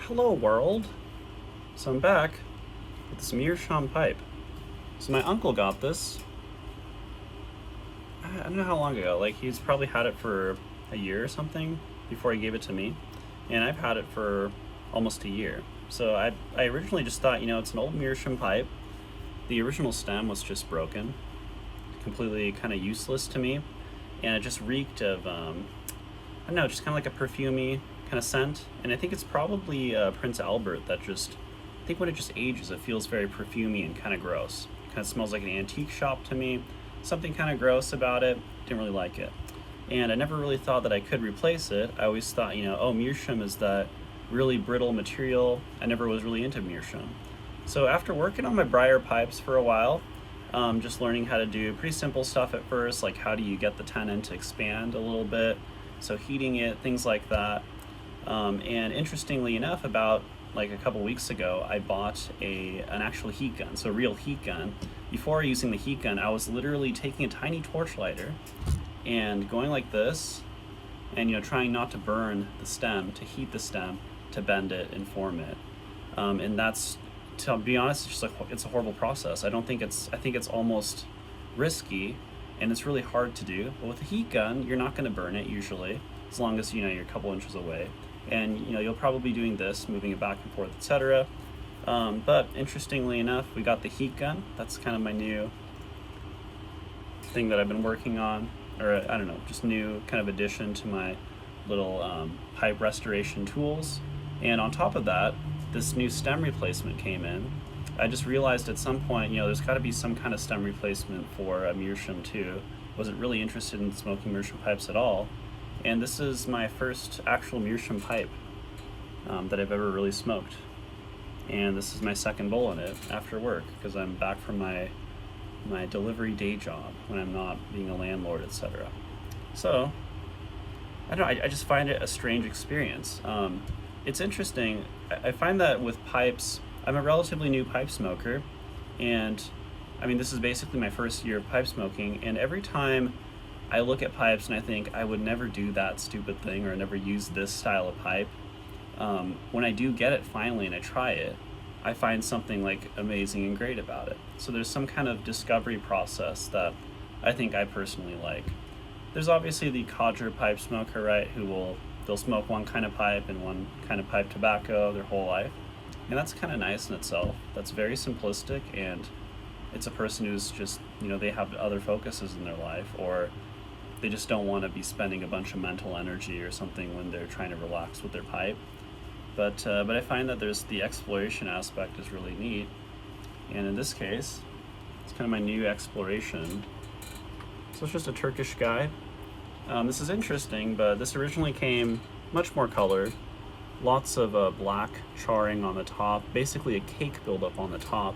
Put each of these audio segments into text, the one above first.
Hello world! So I'm back with this Meerschaum pipe. So my uncle got this, I don't know how long ago, like he's probably had it for a year or something before he gave it to me. And I've had it for almost a year. So I originally just thought, it's an old Meerschaum pipe. The original stem was just broken, completely kind of useless to me. And it just reeked of, I don't know, just kind of like a perfumey kind of scent. And I think it's probably Prince Albert that I think when it just ages, it feels very perfumey and kind of gross. Kind of smells like an antique shop to me. Something kind of gross about it. Didn't really like it. And I never really thought that I could replace it. I always thought, oh, Meerschaum is that really brittle material. I never was really into Meerschaum. So after working on my briar pipes for a while, just learning how to do pretty simple stuff at first, like how do you get the tenon to expand a little bit, so heating it, things like that. And interestingly enough, about like a couple weeks ago, I bought an actual heat gun, so a real heat gun. Before using the heat gun, I was literally taking a tiny torch lighter and going like this, and trying not to burn the stem, to heat the stem, to bend it and form it. And that's, to be honest, it's a horrible process. I think it's almost risky, and it's really hard to do. But with a heat gun, you're not going to burn it usually, as long as you're a couple inches away. And you'll probably be doing this, moving it back and forth, etc. But interestingly enough, we got the heat gun. That's kind of my new thing that I've been working on, or I don't know, just new kind of addition to my little pipe restoration tools. And on top of that, this new stem replacement came in. I just realized at some point, there's got to be some kind of stem replacement for a Meerschaum too. Wasn't really interested in smoking Meerschaum pipes at all. And this is my first actual Meerschaum pipe that I've ever really smoked. And this is my second bowl in it after work, because I'm back from my delivery day job when I'm not being a landlord, etc. So, I don't know, I just find it a strange experience. It's interesting. I find that with pipes, I'm a relatively new pipe smoker, and I mean, this is basically my first year of pipe smoking, and every time I look at pipes and I think I would never do that stupid thing, or never use this style of pipe, when I do get it finally and I try it, I find something like amazing and great about it. So there's some kind of discovery process that I think I personally like. There's obviously the codger pipe smoker, right, they'll smoke one kind of pipe and one kind of pipe tobacco their whole life. And that's kind of nice in itself. That's very simplistic, and it's a person who's just, they have other focuses in their life, or they just don't want to be spending a bunch of mental energy or something when they're trying to relax with their pipe. But I find that there's the exploration aspect is really neat. And in this case, it's kind of my new exploration. So it's just a Turkish guy. This is interesting, but this originally came much more colored. Lots of black charring on the top, basically a cake buildup on the top,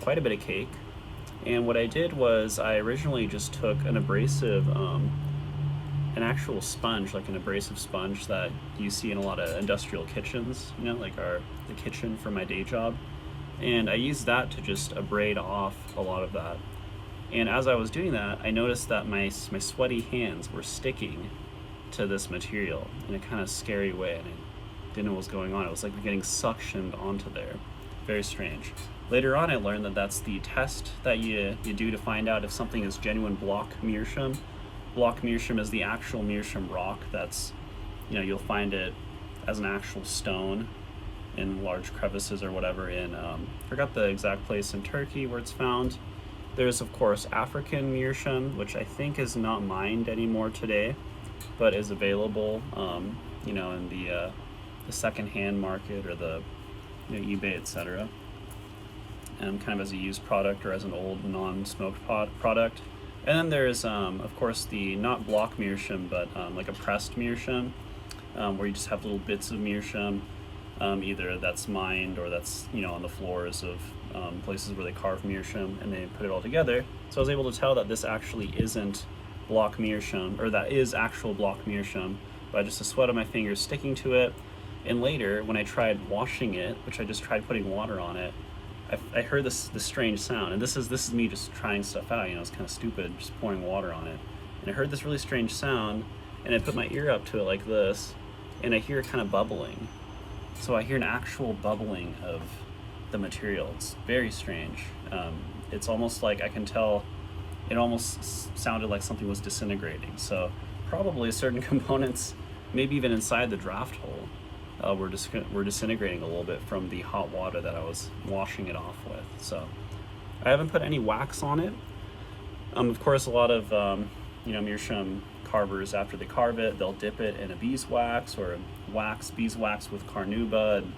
quite a bit of cake. And what I did was I originally just took an abrasive, an actual sponge, like an abrasive sponge that you see in a lot of industrial kitchens, like the kitchen for my day job. And I used that to just abrade off a lot of that. And as I was doing that, I noticed that my sweaty hands were sticking to this material in a kind of scary way, and I didn't know what was going on. It was like getting suctioned onto there. Very strange. Later on, I learned that that's the test that you do to find out if something is genuine block Meerschaum. Block Meerschaum is the actual Meerschaum rock that's, you'll find it as an actual stone in large crevices or whatever in, forgot the exact place in Turkey where it's found. There's, of course, African Meerschaum, which I think is not mined anymore today, but is available, in the second-hand market, or the eBay, etc. Kind of as a used product, or as an old non-smoked product. And then there's, of course, the not block Meerschaum, but like a pressed Meerschaum, where you just have little bits of Meerschaum, either that's mined or that's on the floors of places where they carve Meerschaum and they put it all together. So I was able to tell that this actually isn't block Meerschaum, or that is actual block Meerschaum, by just the sweat of my fingers sticking to it. And later, when I tried washing it, which I just tried putting water on it, I heard this strange sound, and this is me just trying stuff out. It's kind of stupid, just pouring water on it. And I heard this really strange sound, and I put my ear up to it like this, and I hear it kind of bubbling. So I hear an actual bubbling of the material. It's very strange. It's almost like I can tell it almost sounded like something was disintegrating. So probably certain components, maybe even inside the draft hole, were disintegrating a little bit from the hot water that I was washing it off with. So I haven't put any wax on it. Of course, a lot of Meerschaum carvers, after they carve it, they'll dip it in a beeswax or beeswax with carnauba. And,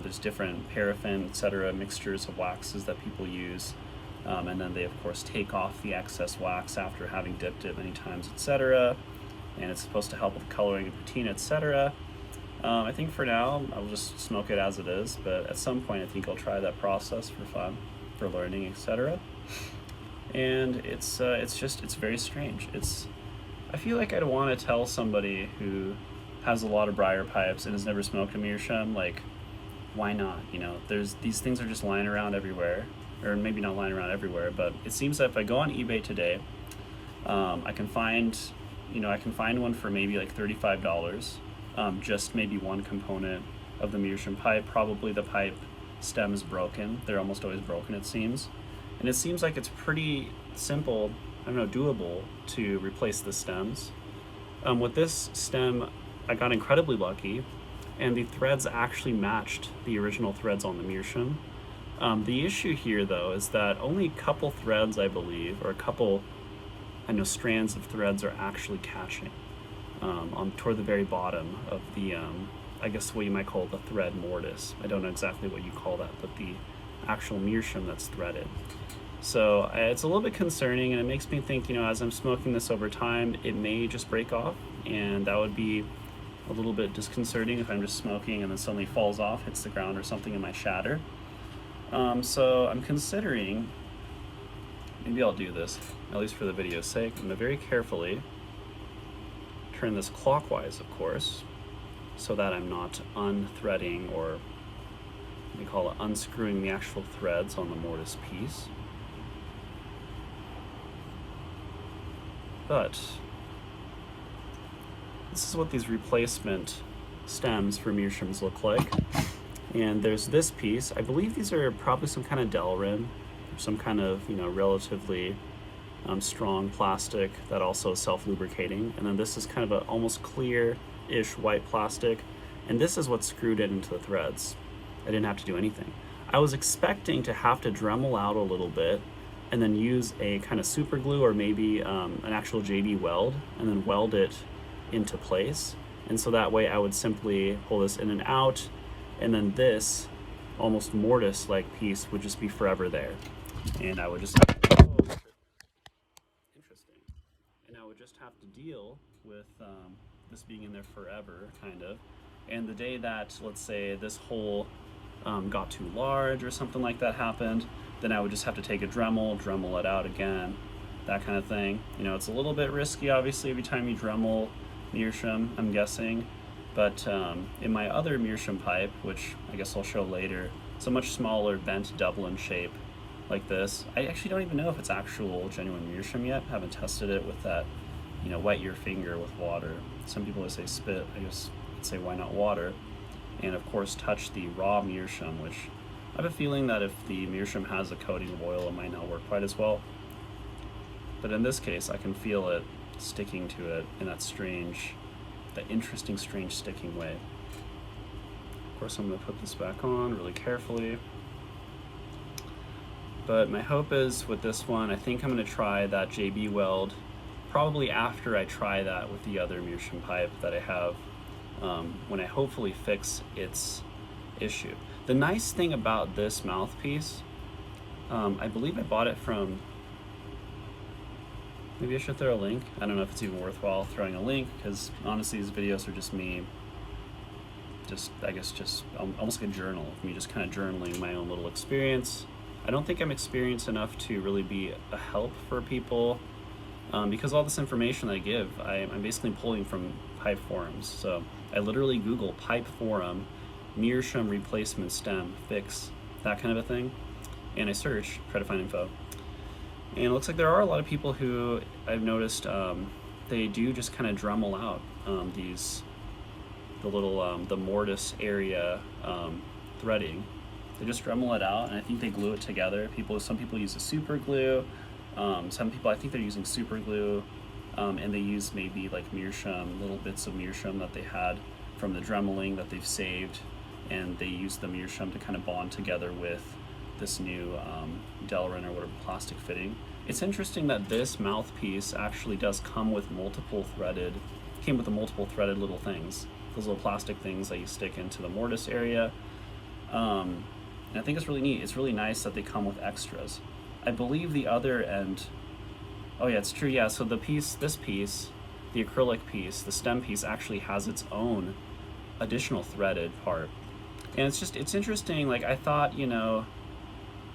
there's different paraffin, etc. mixtures of waxes that people use. And then they, of course, take off the excess wax after having dipped it many times, etc. And it's supposed to help with coloring and patina, etc. I think for now, I'll just smoke it as it is. But at some point, I think I'll try that process for fun, for learning, etc. And it's very strange. I feel like I'd want to tell somebody who has a lot of briar pipes and has never smoked a Meerschaum, like, why not? These things are just lying around everywhere, or maybe not lying around everywhere, but it seems that if I go on eBay today, I can find one for maybe like $35, just maybe one component of the Meerschaum pipe. Probably the pipe stem is broken. They're almost always broken, it seems. And it seems like it's pretty simple, doable to replace the stems. With this stem, I got incredibly lucky, and the threads actually matched the original threads on the Meerschaum. The issue here, though, is that only a couple threads, I believe, or a couple, strands of threads are actually catching toward the very bottom of the, I guess what you might call the thread mortise. I don't know exactly what you call that, but the actual Meerschaum that's threaded. So it's a little bit concerning, and it makes me think, as I'm smoking this over time, it may just break off, and that would be a little bit disconcerting if I'm just smoking and then suddenly falls off, hits the ground or something, and might shatter. So I'm considering, maybe I'll do this, at least for the video's sake. I'm going to very carefully turn this clockwise, of course, so that I'm not unthreading, or we call it unscrewing, the actual threads on the mortise piece. But this is what these replacement stems for Meerschaums look like. And there's this piece. I believe these are probably some kind of Delrin, or some kind of relatively strong plastic that also is self-lubricating. And then this is kind of a almost clear-ish white plastic. And this is what screwed it into the threads. I didn't have to do anything. I was expecting to have to Dremel out a little bit and then use a kind of super glue, or maybe an actual JB weld, and then weld it into place. And so that way I would simply pull this in and out, and then this almost mortise-like piece would just be forever there. And I would just have to, interesting. And I would just have to deal with this being in there forever, kind of. And the day that, let's say, this hole got too large or something like that happened, then I would just have to take a Dremel it out again, that kind of thing. It's a little bit risky, obviously, every time you Dremel Meerschaum, I'm guessing. But in my other Meerschaum pipe, which I guess I'll show later, it's a much smaller bent Dublin shape like this. I actually don't even know if it's actual genuine Meerschaum yet. I haven't tested it with that, wet your finger with water. Some people would say spit. I guess I'd say why not water? And of course touch the raw Meerschaum, which I have a feeling that if the Meerschaum has a coating of oil, it might not work quite as well. But in this case, I can feel it sticking to it in that interesting, strange sticking way. Of course, I'm going to put this back on really carefully. But my hope is with this one, I think I'm going to try that JB weld probably after I try that with the other Meerschaum pipe that I have, when I hopefully fix its issue. The nice thing about this mouthpiece, I believe I bought it from, maybe I should throw a link. I don't know if it's even worthwhile throwing a link, because honestly these videos are just me, I guess almost like a journal of me just kind of journaling my own little experience. I don't think I'm experienced enough to really be a help for people, because all this information that I give, I'm basically pulling from pipe forums. So I literally Google pipe forum, Meerschaum replacement stem fix, that kind of a thing, and I search, try to find info. And it looks like there are a lot of people who I've noticed they do just kind of Dremel out these the mortise area threading. They just Dremel it out, and I think they glue it together. Some people use a super glue. Some people, I think they're using super glue, and they use maybe like Meerschaum, little bits of Meerschaum that they had from the Dremeling that they've saved, and they use the Meerschaum to kind of bond together with this new Delrin or whatever plastic fitting. It's interesting that this mouthpiece actually does come with multiple threaded little things, those little plastic things that you stick into the mortise area. And I think it's really neat. It's really nice that they come with extras. I believe the other end, oh yeah, it's true, yeah, so this piece, the acrylic piece, the stem piece actually has its own additional threaded part. And it's interesting, like I thought, you know,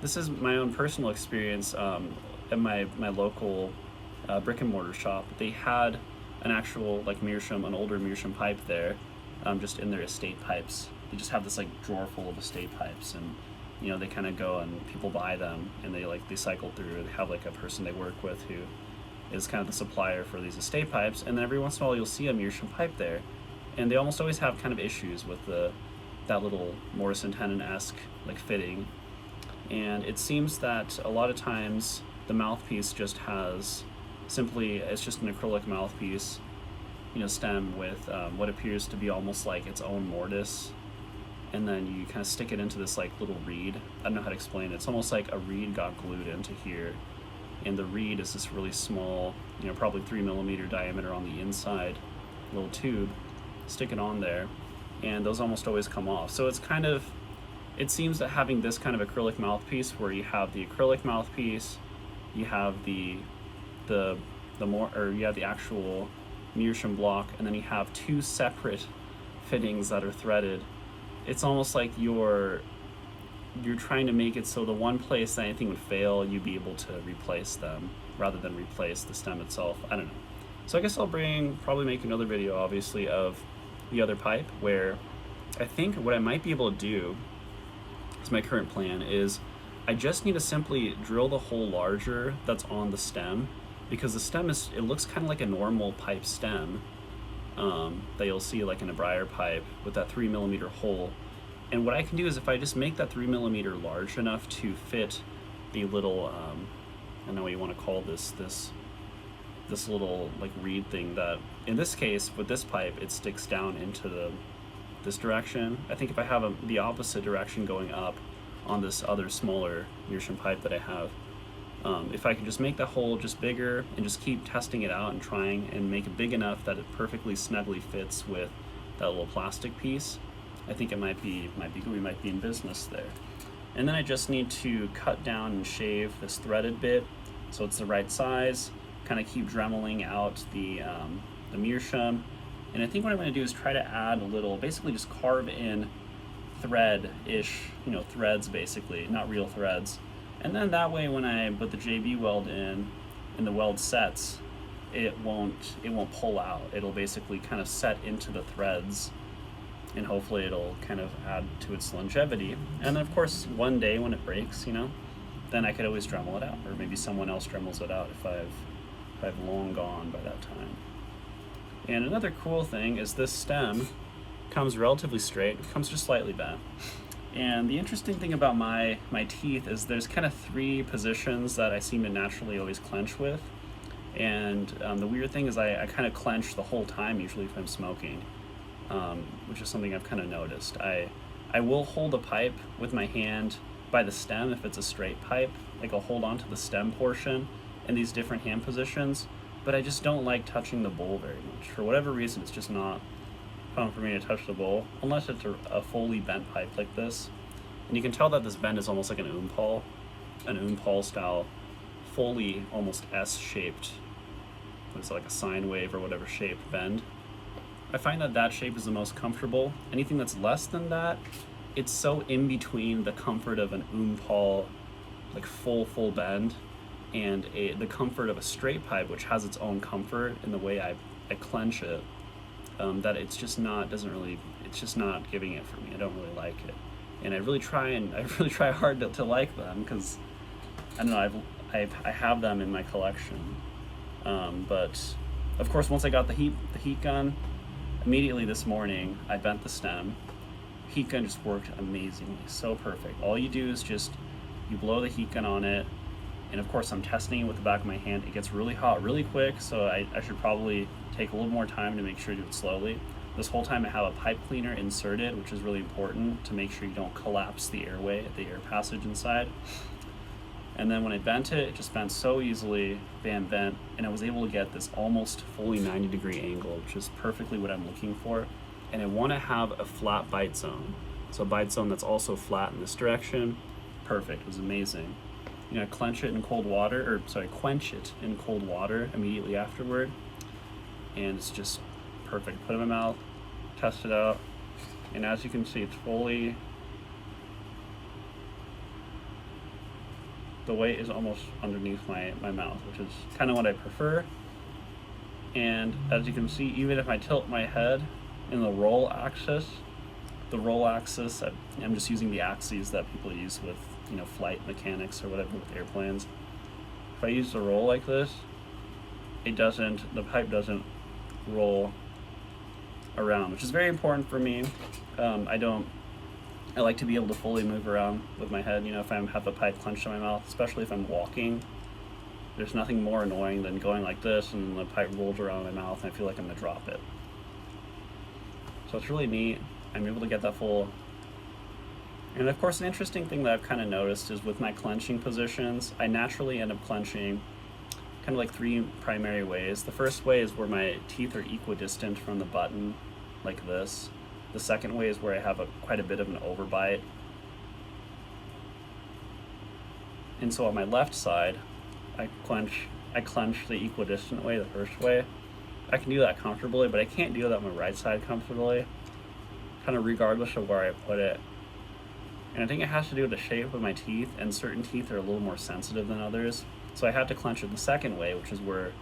this is my own personal experience at my local brick and mortar shop. They had an actual like Meerschaum, an older Meerschaum pipe there, just in their estate pipes. They just have this like drawer full of estate pipes, and you know, they kind of go and people buy them, and they cycle through. They have like a person they work with who is kind of the supplier for these estate pipes, and then every once in a while you'll see a Meerschaum pipe there, and they almost always have kind of issues with that little mortise and tenon-esque like fitting. And it seems that a lot of times the mouthpiece just has it's just an acrylic mouthpiece, you know, stem with what appears to be almost like its own mortise, and then you kind of stick it into this like little reed. I don't know how to explain it. It's almost like a reed got glued into here, and the reed is this really small, you know, probably 3mm diameter on the inside little tube. Stick it on there, and those almost always come off. So it seems that having this kind of acrylic mouthpiece, where you have the acrylic mouthpiece, you have the actual Meerschaum block, and then you have two separate fittings that are threaded. It's almost like you're trying to make it so the one place that anything would fail, you'd be able to replace them rather than replace the stem itself. I don't know. So I guess I'll probably make another video, obviously, of the other pipe, where I think what I might be able to do, is my current plan, is I just need to simply drill the hole larger that's on the stem, because the stem it looks kind of like a normal pipe stem that you'll see like in a briar pipe with that 3mm hole. And what I can do is, if I just make that 3mm large enough to fit the little, I don't know what you want to call this little like reed thing that, in this case with this pipe, it sticks down into this direction. I think if I have the opposite direction going up on this other smaller Meerschaum pipe that I have, if I can just make the hole just bigger and just keep testing it out and trying and make it big enough that it perfectly snugly fits with that little plastic piece, I think we might be in business there. And then I just need to cut down and shave this threaded bit so it's the right size, kind of keep dremeling out the Meerschaum. And I think what I'm going to do is try to add a little, basically just carve in thread-ish, you know, threads basically, not real threads. And then that way when I put the JB weld in and the weld sets, it won't pull out. It'll basically kind of set into the threads, and hopefully it'll kind of add to its longevity. And then of course one day when it breaks, you know, then I could always Dremel it out, or maybe someone else Dremels it out if I've long gone by that time. And another cool thing is this stem comes relatively straight, it comes just slightly bent. And the interesting thing about my teeth is there's kind of 3 positions that I seem to naturally always clench with. And the weird thing is I kind of clench the whole time usually if I'm smoking, which is something I've kind of noticed. I will hold a pipe with my hand by the stem if it's a straight pipe. Like I'll hold on to the stem portion in these different hand positions, but I just don't like touching the bowl very much. For whatever reason, it's just not fun for me to touch the bowl, unless it's a fully bent pipe like this. And you can tell that this bend is almost like an Oompal style, fully almost S-shaped, it's like a sine wave or whatever shaped bend. I find that shape is the most comfortable. Anything that's less than that, it's so in between the comfort of an Oompal, like full bend, and the comfort of a straight pipe, which has its own comfort in the way I clench it, that it's just not giving it for me. I don't really like it, and I really try hard to like them, because I don't know, I have them in my collection, but of course once I got the heat gun, immediately this morning, I bent the stem. Heat gun just worked amazingly, so perfect. All you do is just, you blow the heat gun on it, and of course I'm testing it with the back of my hand. It gets really hot really quick, so I should probably take a little more time to make sure to do it slowly. This whole time I have a pipe cleaner inserted, which is really important to make sure you don't collapse the airway, the air passage inside. And then when I bent it, it just bent so easily, bam, bent, and I was able to get this almost fully 90-degree angle, which is perfectly what I'm looking for. And I want to have a flat bite zone. So a bite zone that's also flat in this direction. Perfect, it was amazing. You know, quench it in cold water immediately afterward. And it's just perfect. Put it in my mouth, test it out, and as you can see, it's fully, the weight is almost underneath my mouth, which is kind of what I prefer. And as you can see, even if I tilt my head in the roll axis, I'm just using the axes that people use with, you know, flight mechanics or whatever with airplanes. If I use the roll like this, the pipe doesn't roll around, which is very important for me. I like to be able to fully move around with my head, you know, if I have a pipe clenched in my mouth, especially if I'm walking. There's nothing more annoying than going like this and the pipe rolls around my mouth and I feel like I'm gonna drop it. So it's really neat. I'm able to get that full. And of course, an interesting thing that I've kind of noticed is with my clenching positions, I naturally end up clenching kind of like three primary ways. The first way is where my teeth are equidistant from the button, like this. The second way is where I have quite a bit of an overbite. And so on my left side, I clench the equidistant way, the first way. I can do that comfortably, but I can't do that on my right side comfortably, kind of regardless of where I put it. And I think it has to do with the shape of my teeth, and certain teeth are a little more sensitive than others. So I have to clench it the second way, which is where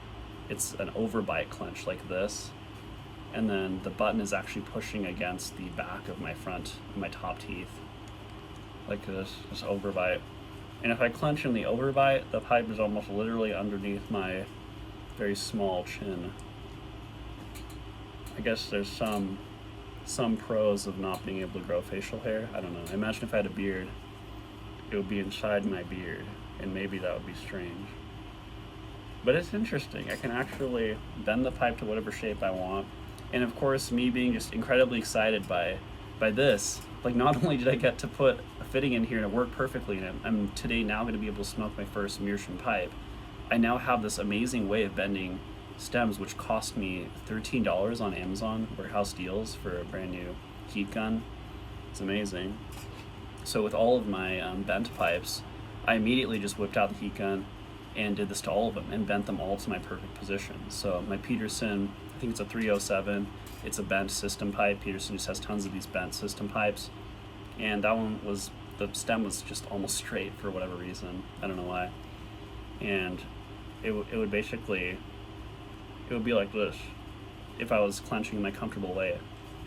it's an overbite clench like this. And then the button is actually pushing against the back of my top teeth, like this overbite. And if I clench in the overbite, the pipe is almost literally underneath my very small chin. I guess there's some pros of not being able to grow facial hair. I don't know. I imagine if I had a beard, it would be inside my beard, and maybe that would be strange. But it's interesting. I can actually bend the pipe to whatever shape I want. And of course, me being just incredibly excited by this, like not only did I get to put a fitting in here and it worked perfectly, and I'm today now going to be able to smoke my first Meerschaum pipe, I now have this amazing way of bending stems, which cost me $13 on Amazon warehouse deals for a brand new heat gun. It's amazing. So with all of my bent pipes, I immediately just whipped out the heat gun and did this to all of them and bent them all to my perfect position. So my Peterson, I think it's a 307. It's a bent system pipe. Peterson just has tons of these bent system pipes. And that one the stem was just almost straight for whatever reason. I don't know why. And it would be like this if I was clenching in my comfortable way.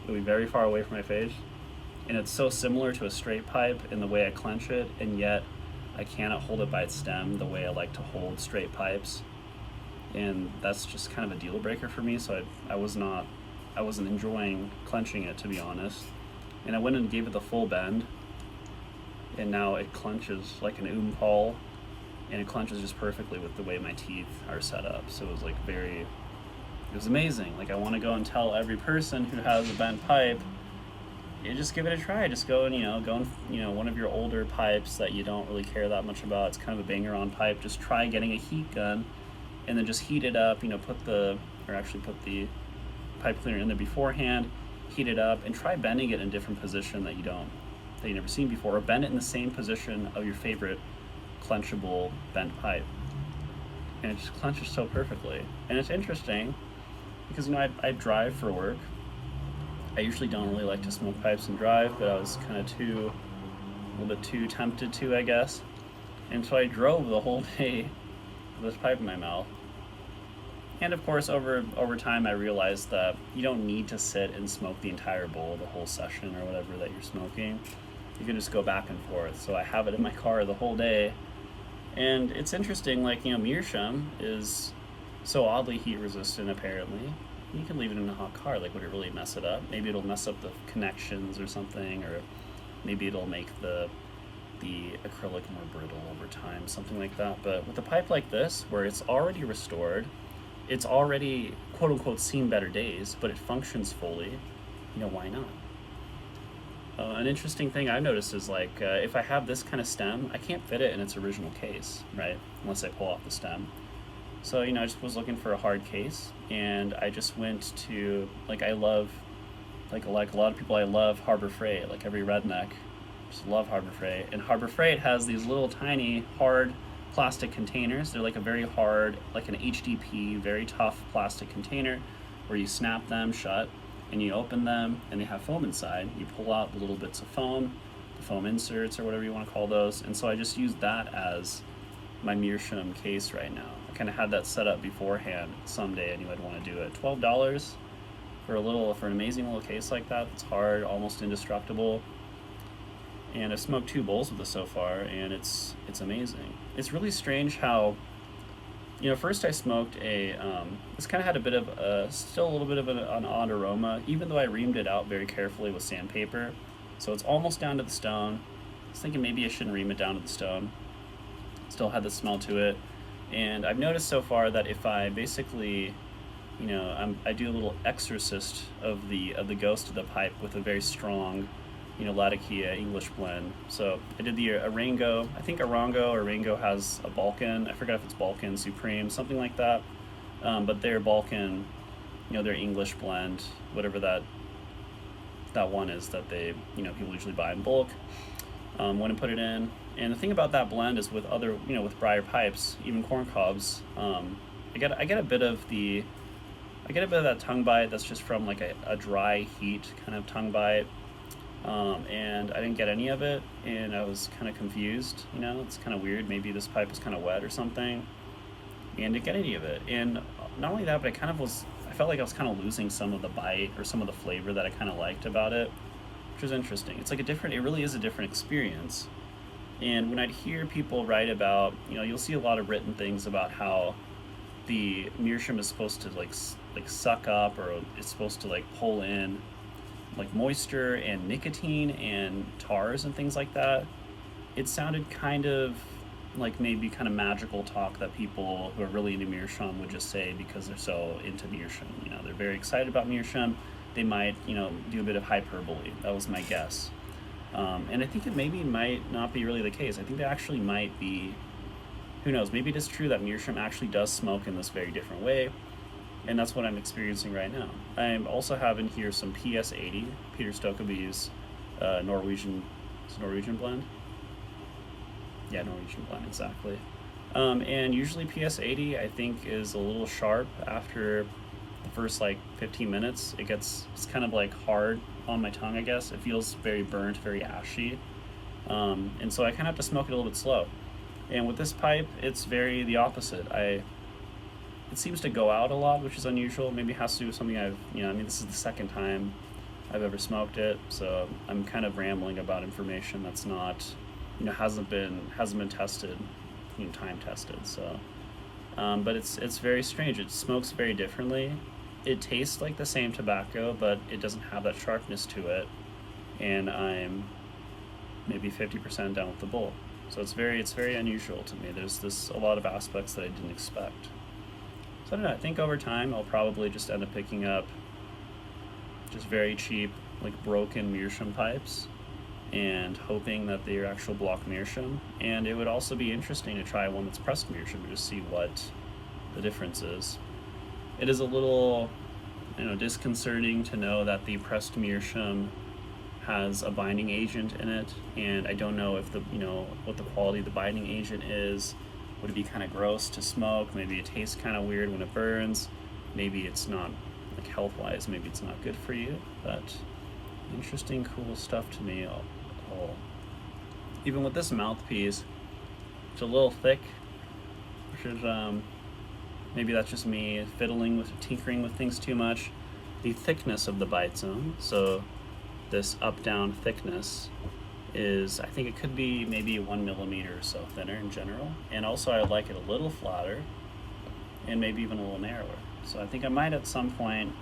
It would be very far away from my face. And it's so similar to a straight pipe in the way I clench it, and yet I cannot hold it by its stem the way I like to hold straight pipes. And that's just kind of a deal breaker for me, so I wasn't enjoying clenching it, to be honest. And I went and gave it the full bend, and now it clenches like an pawl, and it clenches just perfectly with the way my teeth are set up. So it was amazing. Like, I want to go and tell every person who has a bent pipe, just give it a try. Just go and one of your older pipes that you don't really care that much about. It's kind of a banger on pipe. Just try getting a heat gun and then just heat it up, put the pipe cleaner in there beforehand, heat it up, and try bending it in a different position that you've never seen before, or bend it in the same position of your favorite clenchable bent pipe. And it just clenches so perfectly. And it's interesting because I drive for work. I usually don't really like to smoke pipes and drive, but I was kind of a little bit too tempted to, I guess. And so I drove the whole day with this pipe in my mouth. And of course, over time, I realized that you don't need to sit and smoke the entire bowl the whole session or whatever that you're smoking. You can just go back and forth. So I have it in my car the whole day. And it's interesting, Meerschaum is so oddly heat resistant apparently. You can leave it in a hot car. Like, would it really mess it up? Maybe it'll mess up the connections or something, or maybe it'll make the acrylic more brittle over time, something like that. But with a pipe like this, where it's already restored, it's already quote unquote seen better days, but it functions fully, you know, why not? An interesting thing I've noticed is like if I have this kind of stem, I can't fit it in its original case, right? Unless I pull off the stem. So, you know, I just was looking for a hard case, and I just went to, like, I love, like a lot of people, I love Harbor Freight, like every redneck, just love Harbor Freight. And Harbor Freight has these little tiny hard plastic containers. They're like a very hard, like an HDP, very tough plastic container where you snap them shut and you open them and they have foam inside. You pull out the little bits of foam, the foam inserts or whatever you want to call those. And so I just used that as my Meerschaum case right now. I kind of had that set up beforehand. Someday I knew I'd want to do it. $12 for an amazing little case like that. It's hard, almost indestructible. And I've smoked 2 bowls with this so far, and it's amazing. It's really strange how, you know, first I smoked this kind of had a bit of still a little bit of an odd aroma, even though I reamed it out very carefully with sandpaper. So it's almost down to the stone. I was thinking maybe I shouldn't ream it down to the stone. Still had the smell to it. And I've noticed so far that if I basically, you know, I do a little exorcist of the ghost of the pipe with a very strong, you know, Latakia English blend. So I did the Arango. I think Arango has a Balkan. I forgot if it's Balkan Supreme, something like that. But their Balkan, you know, their English blend, whatever that one is that they, you know, people usually buy in bulk. When I put it in. And the thing about that blend is with other, you know, with briar pipes, even corn cobs, I get a bit of that tongue bite that's just from like a dry heat kind of tongue bite. And I didn't get any of it, and I was kind of confused, you know, it's kind of weird, maybe this pipe was kind of wet or something, and didn't get any of it. And not only that, but I felt like I was kind of losing some of the bite or some of the flavor that I kind of liked about it, which was interesting. It's like it really is a different experience. And when I'd hear people write about, you know, you'll see a lot of written things about how the Meerschaum is supposed to like suck up, or it's supposed to like pull in like moisture and nicotine and tars and things like that. It sounded kind of like maybe kind of magical talk that people who are really into Meerschaum would just say because they're so into Meerschaum. You know, they're very excited about Meerschaum. They might, you know, do a bit of hyperbole. That was my guess. And I think it might not be really the case. I think there actually might be, who knows, maybe it is true that Meerschaum actually does smoke in this very different way, and that's what I'm experiencing right now. I'm also having here some PS80, Peter Stokkebye's Norwegian blend. Yeah, Norwegian blend, exactly. And usually PS80 I think is a little sharp after the first like 15 minutes. It's kind of like hard on my tongue, I guess. It feels very burnt, very ashy. And so I kind of have to smoke it a little bit slow. And with this pipe, it's very the opposite. It seems to go out a lot, which is unusual. Maybe it has to do with something this is the second time I've ever smoked it, so I'm kind of rambling about information that's not, you know, hasn't been tested, you know, time tested. So, but it's very strange. It smokes very differently. It tastes like the same tobacco, but it doesn't have that sharpness to it. And I'm maybe 50% down with the bowl. So it's very unusual to me. There's a lot of aspects that I didn't expect. So I don't know, I think over time I'll probably just end up picking up just very cheap, like broken Meerschaum pipes and hoping that they're actual block Meerschaum. And it would also be interesting to try one that's pressed Meerschaum to just see what the difference is. It is a little, you know, disconcerting to know that the pressed Meerschaum has a binding agent in it, and I don't know if what the quality of the binding agent is. Would it be kind of gross to smoke? Maybe it tastes kind of weird when it burns. Maybe it's not, like health-wise, maybe it's not good for you, but interesting, cool stuff to me. Even with this mouthpiece, it's a little thick, which is, maybe that's just me tinkering with things too much. The thickness of the bite zone, so this up-down thickness is, I think it could be maybe 1 millimeter or so thinner in general. And also I would like it a little flatter and maybe even a little narrower. So I think I might at some point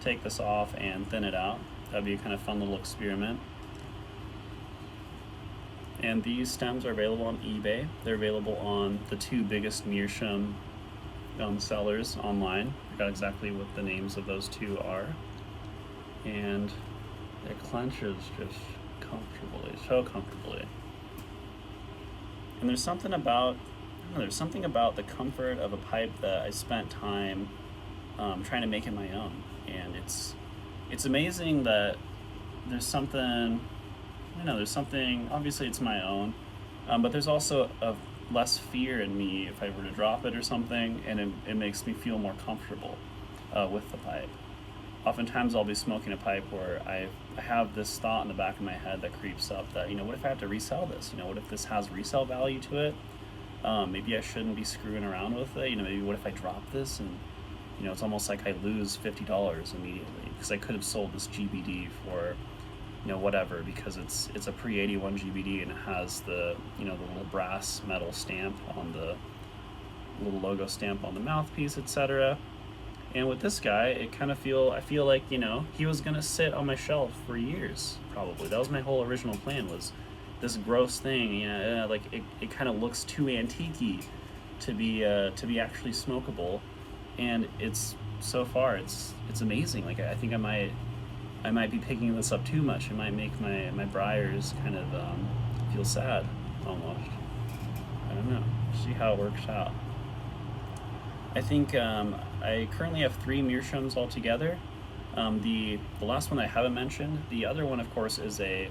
take this off and thin it out. That'd be a kind of fun little experiment. And these stems are available on eBay. They're available on the two biggest Meerschaum sellers online. I forgot exactly what the names of those two are. And it clenches just comfortably, so comfortably. And there's something about, the comfort of a pipe that I spent time trying to make it my own. And it's amazing that there's something, obviously it's my own, but there's also a less fear in me if I were to drop it or something, and it makes me feel more comfortable with the pipe. Oftentimes I'll be smoking a pipe where I have this thought in the back of my head that creeps up that, what if I have to resell this? What if this has resale value to it? Maybe I shouldn't be screwing around with it. Maybe what if I drop this and, it's almost like I lose $50 immediately because I could have sold this GBD for, whatever, because it's a pre-81 GBD and it has the, the little brass metal stamp on the little logo stamp on the mouthpiece, etc. And with this guy, I feel like, he was gonna sit on my shelf for years, probably. That was my whole original plan, was this gross thing, like it kind of looks too antique-y to be actually smokable. And so far it's amazing. Like I think I might be picking this up too much. It might make my briars kind of feel sad almost. I don't know. See how it works out. I think I currently have 3 Meerschaums altogether. The last one I haven't mentioned. The other one, of course, it's a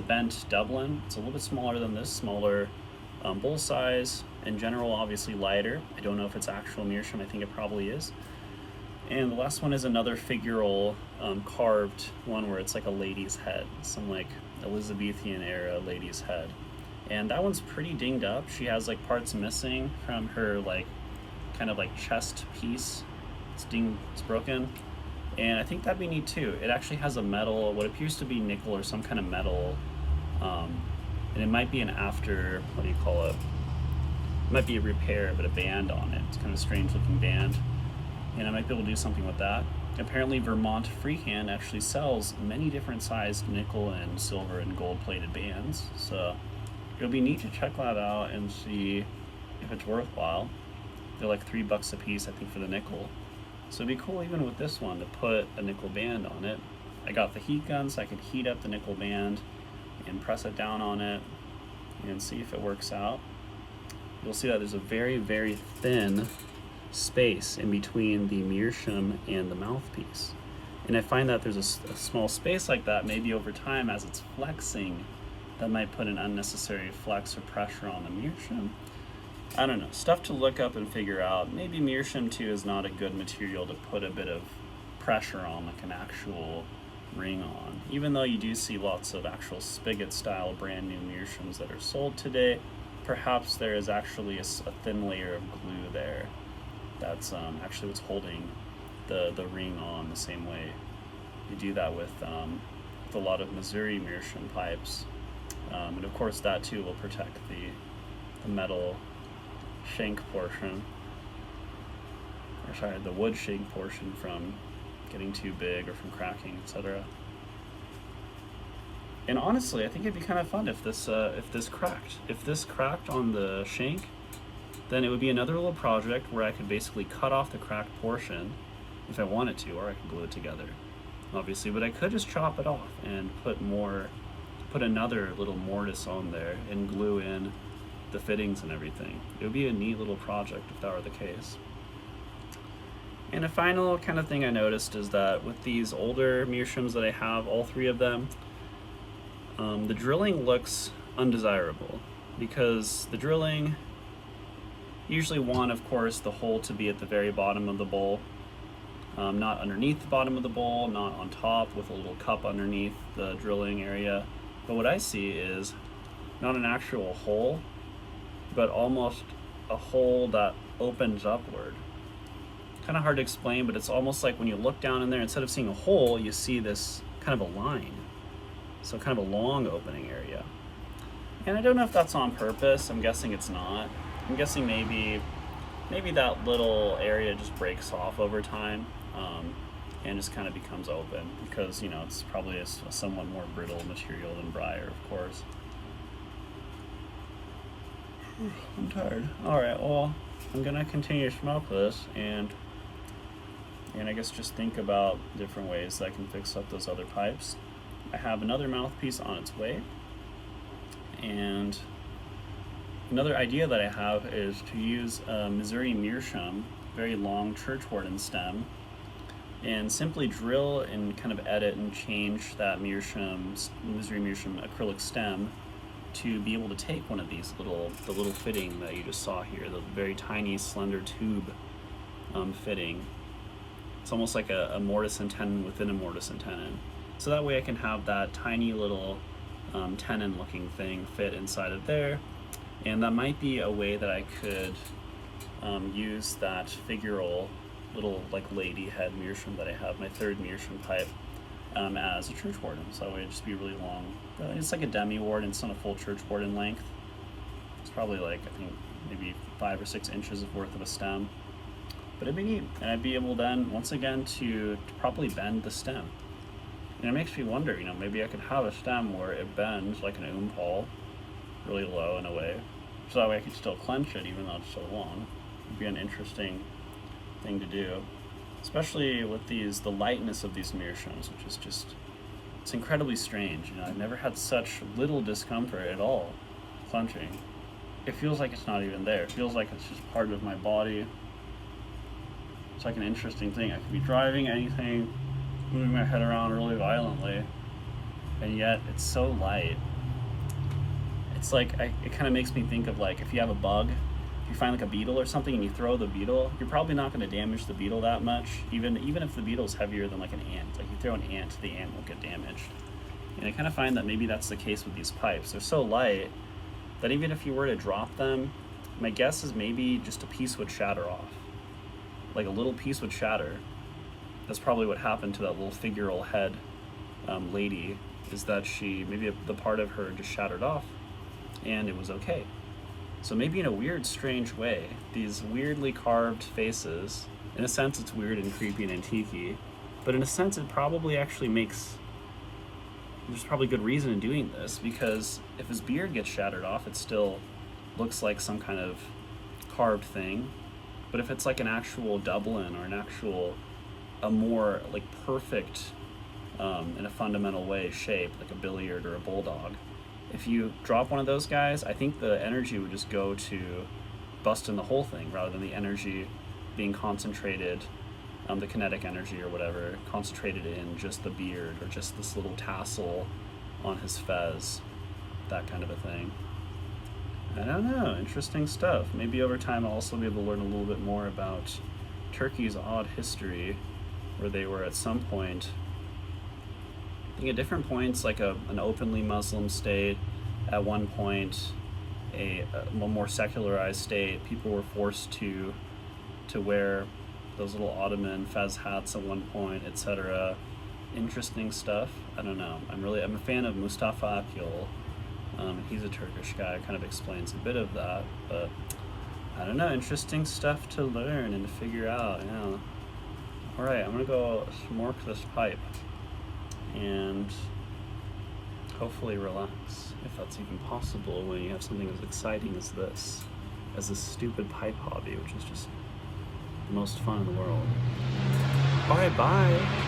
bent Dublin. It's a little bit smaller than this, smaller bowl size. In general, obviously lighter. I don't know if it's actual Meerschaum. I think it probably is. And the last one is another figural carved one where it's like a lady's head, some like Elizabethan era lady's head. And that one's pretty dinged up. She has like parts missing from her like kind of like chest piece. It's broken. And I think that'd be neat too. It actually has a metal, what appears to be nickel or some kind of metal, and it might be an after, what do you call it? It might be a repair, but a band on it. It's kind of a strange looking band. And I might be able to do something with that. Apparently Vermont Freehand actually sells many different sized nickel and silver and gold plated bands. So it'll be neat to check that out and see if it's worthwhile. They're like $3 a piece, I think, for the nickel. So it'd be cool even with this one to put a nickel band on it. I got the heat gun so I could heat up the nickel band and press it down on it and see if it works out. You'll see that there's a very, very thin space in between the Meerschaum and the mouthpiece. And I find that there's a small space like that, maybe over time as it's flexing, that might put an unnecessary flex or pressure on the Meerschaum. I don't know, stuff to look up and figure out. Maybe Meerschaum too is not a good material to put a bit of pressure on, like an actual ring on. Even though you do see lots of actual spigot style brand new Meerschaums that are sold today, perhaps there is actually a thin layer of glue there. That's actually what's holding the ring on the same way. You do that with a lot of Missouri Meerschaum pipes. And of course that too will protect the metal shank portion, or sorry, the wood shank portion from getting too big or from cracking, etc. And honestly, I think it'd be kind of fun if this cracked. If this cracked on the shank, then it would be another little project where I could basically cut off the cracked portion if I wanted to, or I could glue it together, obviously. But I could just chop it off and put another little mortise on there and glue in the fittings and everything. It would be a neat little project if that were the case. And a final kind of thing I noticed is that with these older Meerschaums that I have, all 3 of them, the drilling looks undesirable, because the drilling, usually want, of course, the hole to be at the very bottom of the bowl, not underneath the bottom of the bowl, not on top with a little cup underneath the drilling area. But what I see is not an actual hole, but almost a hole that opens upward. Kind of hard to explain, but it's almost like when you look down in there, instead of seeing a hole, you see this kind of a line. So kind of a long opening area. And I don't know if that's on purpose. I'm guessing it's not. I'm guessing maybe maybe that little area just breaks off over time, and just kind of becomes open, because, you know, it's probably a somewhat more brittle material than briar, of course. I'm tired. Alright, well, I'm gonna continue to smoke this, and I guess just think about different ways that I can fix up those other pipes. I have another mouthpiece on its way, and another idea that I have is to use a Missouri Meerschaum, very long churchwarden stem, and simply drill and kind of edit and change that Missouri Meerschaum acrylic stem to be able to take one of these the little fitting that you just saw here, the very tiny slender tube fitting. It's almost like a mortise and tenon within a mortise and tenon. So that way I can have that tiny little tenon looking thing fit inside of there. And that might be a way that I could use that figural little like lady head meerschaum that I have, my third meerschaum pipe, as a churchwarden. So that way it'd just be really long. It's like a demi-warden, it's not a full churchwarden length. It's probably like, I think, maybe 5 or 6 inches worth of a stem. But it'd be neat, and I'd be able then, once again, to properly bend the stem. And it makes me wonder, you know, maybe I could have a stem where it bends like an pole, really low in a way, so that way I could still clench it even though it's so long. It'd be an interesting thing to do, especially with the lightness of these meerschaums, which is just, it's incredibly strange. You know, I've never had such little discomfort at all clenching. It feels like it's not even there. It feels like it's just part of my body. It's like an interesting thing. I could be driving anything, moving my head around really violently, and yet it's so light. It's like, it kind of makes me think of, like, if you have a bug, if you find like a beetle or something and you throw the beetle, you're probably not going to damage the beetle that much, even if the beetle's heavier than like an ant. Like, you throw an ant, the ant won't get damaged. And I kind of find that maybe that's the case with these pipes. They're so light that even if you were to drop them, my guess is maybe just a piece would shatter off. Like a little piece would shatter. That's probably what happened to that little figural head lady, is that maybe the part of her just shattered off, and it was okay. So maybe in a weird, strange way, these weirdly carved faces, in a sense it's weird and creepy and antique-y, but in a sense it probably actually there's probably good reason in doing this, because if his beard gets shattered off, it still looks like some kind of carved thing. But if it's like an actual Dublin or a more like perfect, in a fundamental way, shape, like a billiard or a bulldog, if you drop one of those guys, I think the energy would just go to busting the whole thing, rather than the energy being concentrated, the kinetic energy or whatever, concentrated in just the beard or just this little tassel on his fez, that kind of a thing. I don't know, interesting stuff. Maybe over time I'll also be able to learn a little bit more about Turkey's odd history, where they were at some point, I think at different points, like an openly Muslim state, at one point a more secularized state. People were forced to wear those little Ottoman fez hats at one point, etc. Interesting stuff. I don't know. I'm a fan of Mustafa Akil. He's a Turkish guy, kind of explains a bit of that, but I don't know, interesting stuff to learn and to figure out, yeah. Alright, I'm gonna go smoke this pipe and hopefully relax, if that's even possible when you have something as exciting as this stupid pipe hobby, which is just the most fun in the world. Alright, bye!